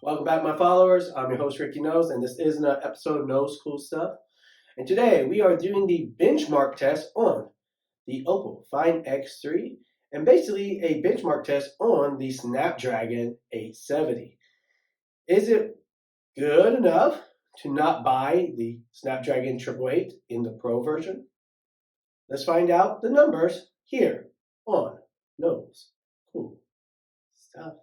Welcome back, my followers. I'm your host, Ricky Knoles, and this is an episode of Knoles Cool Stuff. And today we are doing the benchmark test on the Oppo Find X3 and basically a benchmark test on the Snapdragon 870. Is it good enough to not buy the Snapdragon 888 in the Pro version? Let's find out the numbers here on Knoles Cool Stuff.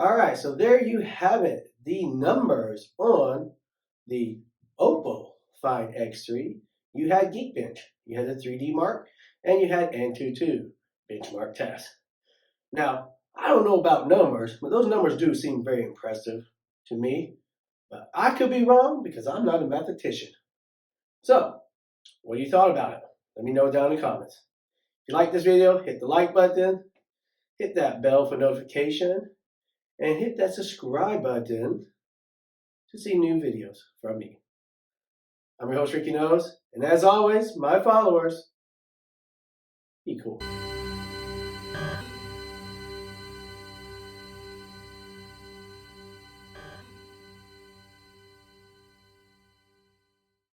Alright, so there you have it. The numbers on the Oppo Find X3. You had GeekBench, you had the 3D Mark, and you had Antutu benchmark test. Now, I don't know about numbers, but those numbers do seem very impressive to me. But I could be wrong because I'm not a mathematician. So, what do you thought about it? Let me know down in the comments. If you like this video, hit the like button, hit that bell for notification, and hit that subscribe button to see new videos from me. I'm your host, Ricky Knoles, and as always, my followers, be cool.